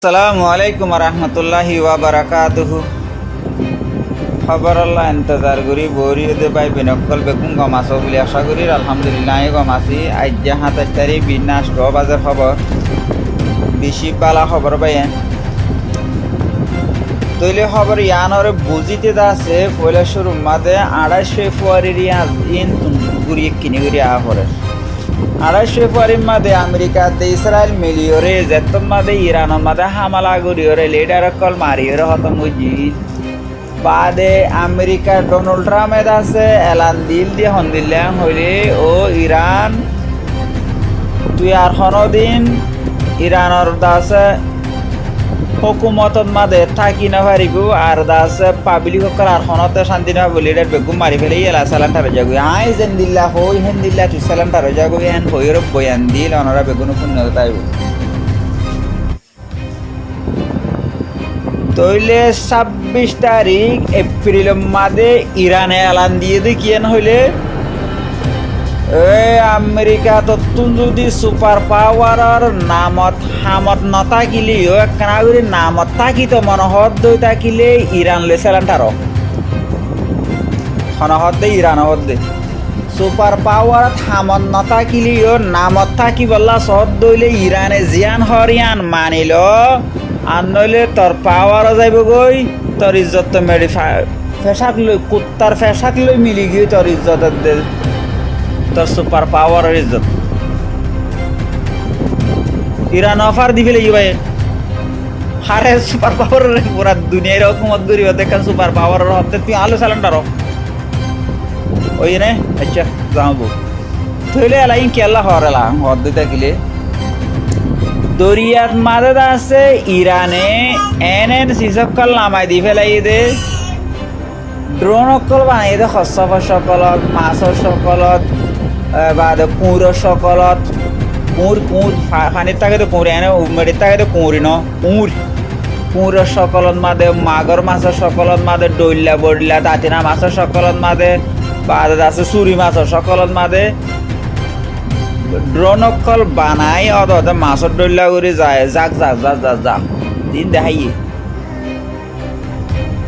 আসসালামু আলাইকুম রহমতুল্লাহি ওয়া বারাকাতুহু। খবর আল্লাহ ইন্তজার করি বরি দে বাই বিনকল বেকুম গমাস বলে আশা করি আলহামদুলিল্লাহ গমাসি আজ ২৭ তারিখ বিনাশ বাজার খবর বেশি বালা খবর পাইয়েন তৈলে খবর ইয়ানর বুঝিতে আছে পয়লা শুরু মাদে ২৮ ফেব্রুয়ারি ইন গুড়ি কিনে গুড়ি আ পরে ২৮ ফেব্রুয়ারির মাদে আমেরিকাতে ইসরায়েল মিলিয়রে যেতন মাদে ইরানের মাদে হামলা করিয়রে লিডার কল মারিয়রে হত মুজিদ বাদে আমেরিকা ডোনাল্ড ট্রাম্প আছে এলান দিল দিয়ে হন্দিল্লাং হইলে ও ইরান তুই আর দিন ইরানের দাসে হুকুমতত মাদে থাকি না পারিব আর দাসে পাবলিক সকল আর হনতে শান্তি না বলি লিডার বেগুম মারি ফেলে এলা সালান্টার যাগো আই যেন দিল্লা হই হেন দিল্লা তুই সালান্টার যাগো এন হইর বয়ান দিল অনরা বেগুন পুণ্য তাইব তইলে ২৬ তারিখ এপ্রিল মাদে ইরানে এলান দিয়ে দেখিয়েন হইলে আমেরিকা তত্তুন যদি সুপার পাওয়ার নামত হামত নথাকিলেও একখানা করে নামত থাকিত মনহত দই থাকিলে ইরান লে সেলান্টার হনহত দে ইরান হত দে সুপার পাওয়ার হামত নথাকিলেও নামত থাকি বললা সহত দইলে ইরানে জিয়ান হরিয়ান মানিল আর নইলে তোর পাওয়ার যাইব গই তোর ইজ্জত তো মেরি ফেসাক লই কুত্তার ফেসাক লই মিলি গিয়ে তোর ইজ্জত দে তোর সুপার পাওয়ারের ইজ্জত ইরান অফার দিবে লাগি ভাই হারে সুপার পাওয়ারের পুরা দুনিয়ার হুকুমত গরিব দেখেন সুপার পাওয়ারের হতে তুই আলো সালান্টার ওই নে আচ্ছা যাবো থইলে এলাই কেলা হরেলা হদ দিতে গেলে দরিয়াত মাদে আছে ইরানে এন সিসকল নামাই দি ফেলাই দে ড্রোন অকল বানাই দে শস্য সকলত মাছৰ সকলত বাদে কুঁড়ৰ সকলত কুঁড় পানীত থাকেতো কুঁড়ি এনে মেডিত থাকেতো কুঁড়ি ন কুঁড়ৰ সকলত মাদে মাগৰ মাছৰ সকলত মাদে ডৈলা বৰলা দাঁতিনা মাছৰ সকলত মাদে বাদে আছে চুৰি মাছৰ সকলত মাদে ড্রোন অকল বানাই অদতে মাছৰ ডৈলা কৰি যায় যাক যাক যাক যাক যাক দিন দেখাইয়ে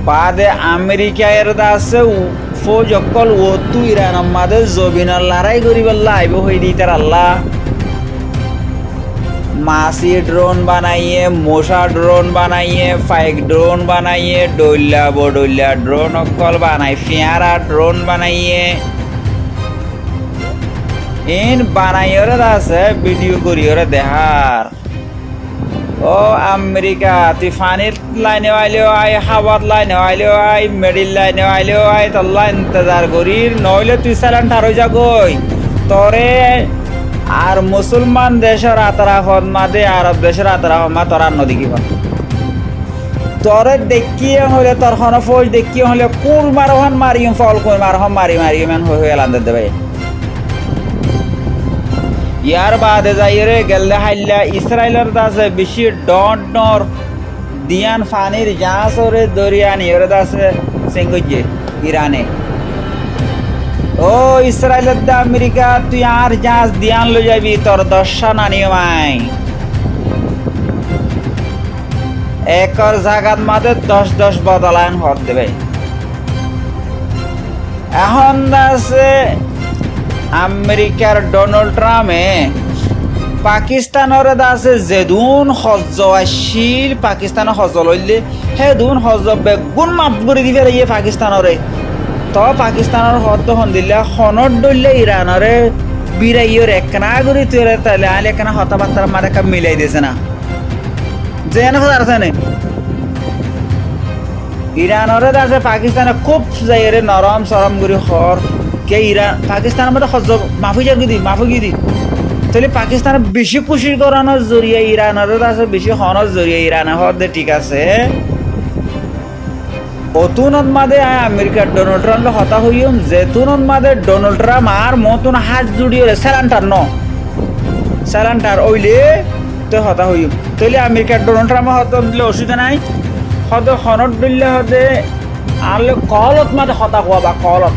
বাদে আমেরিকার আছে ফৌজ অকল ওতু ইরানের মাদে জবিনের লড়াই করিবার লাইব হয়ে দিতে আল্লাহ মাসি ড্রোন বানাইয়ে মশা ড্রোন বানাইয়ে ফাইক ড্রোন বানাইয়ে ডইলা বডইলা ড্রোন অকল বানাই ফিয়ারা ড্রোন বানাইয়ে ইন বানাইয়রে আছে ভিডিও করিয়রে দেখার ও আমেরিকা তুই ফানির লাইনে আইলেও আয় হাওয়ার লাইনে আইলেও আয় মেডিল লাইনে আইলেও আয় তল্লা ইন্তজার করি নইলে তুই সালান্টার হয়ে যাগই তরে আর মুসলমান দেশের আতরাফত মাদে আরব দেশের আতরাফত মা তোর আর নদী কিবা তরে দেখিয়ে হলে তোর খন ফৌজ দেখিয়ে হলে কুল মারহন মারিম ফল কই মারহন মারি মারি মান হয়ে এলান দেবে ইয়ার বাদে যাইরে গেলে হাইলা ইসরায়েলের দাসে বেশি ডর দিয়ান ফানির জাহাজরে দরিয়ান ইরে দাসে সিঙ্গুজে ইরানে ও ইসরায়েলের দা আমেরিকা তুই আর জাহাজ দিয়ান লো যাবি তোর দশা নানিও মাই একর জাগাত মাদে ১০ বদলায়ন হত দেবে এখন দাসে আমেরিকার ডোনাল্ড ট্রাম্পে পাকিস্তানের আছে যেদুন হজ আসিল পাকিস্তানের হজ লইলে সেদুন হজ বেগুন মাফ করে দিবে ইয়ে পাকিস্তানরে তো পাকিস্তানের হজ দিলে সনত দলিলে ইরানরে বিরাইয়র একনা করে তুলে তাহলে আলে একনা হতাবার্তার মারে মিলাই দিয়েছে না যে আছে না ইরানরে আছে পাকিস্তানে খুব যাই নরম সরম করে হর কে ইরান পাকিস্তানের মধ্যে হজ মাফি দি তাহলে পাকিস্তানের বেশি খুশি করানোর জরিয়ে ইরানের আছে বেশি হনের জরিয়ে ইরানে হদে ঠিক আছে অতুনত মাদে আমেরিকার ডোনাল্ড ট্রাম্প হতা হইম যেতুনত মাদে ডোনাল্ড ট্রাম্প আর মতন হাত জুড়িয়ে স্যালান্টার ওইলে তো হতা হইম তাহলে আমেরিকার ডোনাল্ড ট্রাম্প হতা দিলে অসুবিধা নাই হদে হনত দিলে হদে আনলে কলত মাদে হতা হওয়া বা কলত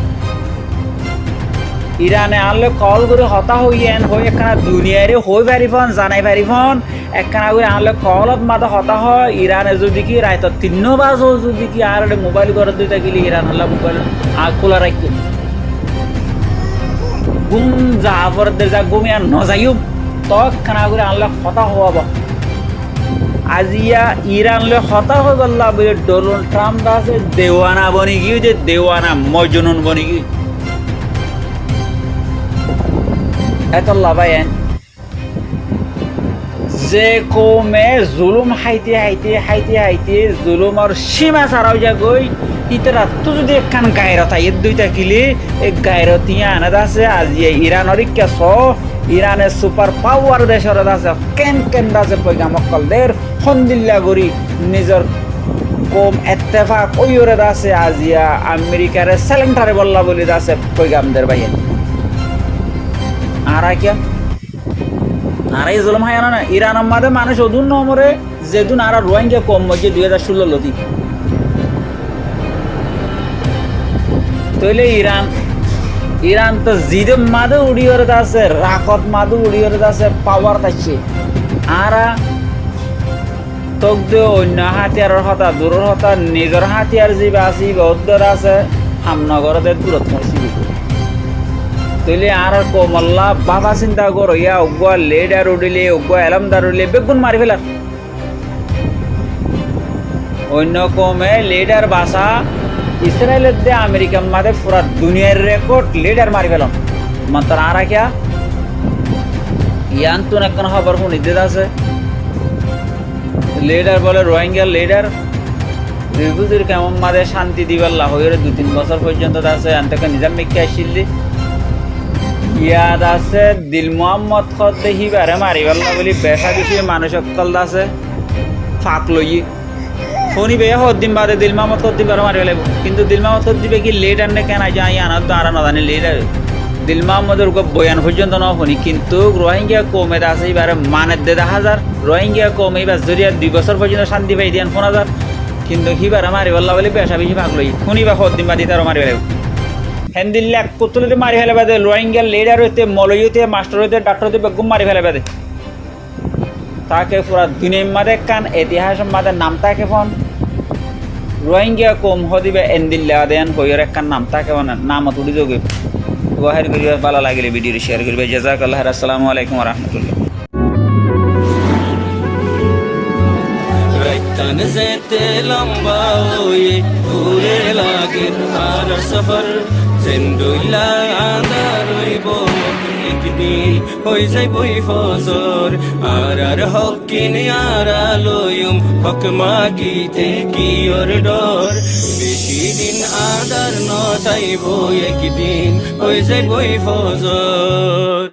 ইরানে আনলে কল করে হতা হইয়েন হই একখানা দুনিয়ারে হই পারিফন জানাই পারিফন একখানা করে আনলে কলত মাথা হতা হয় ইরানে যদি কি রায়ত 3 বাজ যদি কি আর মোবাইল করে দিই থাকিলে ইরান হল্লা মোবাইল খোলা রাখি গুম যা পর যা গুমিয়া নজাইও তৎক্ষণা করে আনলে হতা হওয়াব আজিয়া ইরান লে হতা হয়ে গল্লা বলে ডোনাল্ড ট্রাম্প আছে দেওয়ানা বনি গিয়ে যে দেওয়ানা মজনুন বনি গিয়ে এত লাভায়েন যে কমে জুলুম হাইতে জুলুমর সীমা ছাড়াও যা গই ইতারা তো যদি একখান গায়রত আই দুইটা কিলি এই গায়রতিয়া আনাদ আছে আজি ইরানের ইক্কাস ইরানের সুপার পাওয়ার দেশের আছে কেন আছে পয়গামকলদের হন্দিল্লা গরি নিজের কম এত্তেফাক ওইরে আছে আজিয়া আমেরিকারে সেলেন্টারে বললা বলি আছে পয়গামদের বাইরে আর কি আর এই জুলুম হায় না ইরান আমাদের মানুষ অদূর নম্বরে যেদিন আর রোহিঙ্গা কম মধ্যে 2016 লতি তইলে ইরান তো জিদে মাদে উড়িয়ে আছে রাকত মাদে উড়িয়ে আছে পাওয়ার থাকছে আর তোক দে অন্য হাতিয়ারের হতা দূরের হতা নিজের হাতিয়ার যিবা আছে বহুত আছে হামনগরতে দূরত থাকছি তইলে আর কমল্লা বাবা চিন্তা কর ইয়া উগ্র লেডার উঠিলে উগ্র এলামদার উঠিলে বেগুন মারি ফেলার অন্য কমে লেডার বাসা ইসরায়েলের দে আমেরিকান মাঝে পুরা দুনিয়ার রেকর্ড লেডার মারি ফেলাম মাত্র আর কিয়া ইয়ান তো একখান খবর শুনিতে আছে লেডার বলে রোহিঙ্গা লেডার রিফিউজির কেমন মাঝে শান্তি দিবার লাভ হয়ে 2-3 বছর পর্যন্ত আছে আনতে নিজাম মেকে আসিলি ইয়াদ আছে দিল মোহাম্মদ খত দেখি বারে মারিবার না বলি বেসা বেশি মানুষ অকল আছে ফাঁক লই ফোনি বে হদ্দিন বাদে দিল মোহাম্মদ খত দিবার মারি ফেলাইব কিন্তু দিল মোহাম্মদ খত দিবে কি লেডার নে কেন যাই আনার তো আর না জানি লেডার দিল মোহাম্মদের বয়ান পর্যন্ত না শুনি কিন্তু রোহিঙ্গা কমে আছে এবারে মানের 10,000 রোহিঙ্গা কমে এবার যদি 2 বছর পর্যন্ত শান্তি পাই দিয়ান 4,000 কিন্তু হিবারে মারিবার না বলি বেসা বেশি ফাঁক লই শুনিবা হদ্দিন বাদি তার মারি ফেলাইব হেন্দিল্লা কুতুলিতে মারি ফেলে বাদে রোহিঙ্গা লিডার হইতে মলয়তে মাস্টার হইতে ডাক্তার হইতে বেগুম মারি ফেলে বাদে তাকে পুরা দুনিয়ার মাঝে কান ইতিহাস মাঝে নাম তাকে ফোন রোহিঙ্গা কম হদিবে এন্দিল্লা দেন হইয়ের একখান নাম তাকে নাম তুলি যোগে গোহার করিবে ভালো লাগিলে ভিডিও শেয়ার করবে জাযাকাল্লাহ আসসালামু আলাইকুম ওয়া রাহমাতুল্লাহ রাইতান যেতে লম্বা ওয়ে দূরে লাগে আর সফর জিন্দুল্লা আন্দার হইব একদিন হই যাইবই ফজর আর হকিন আর আলোয়ম হক মাগিতে কি ওর ডর বেশি দিন আদার নতাইব একদিন হই যাইবই ফজর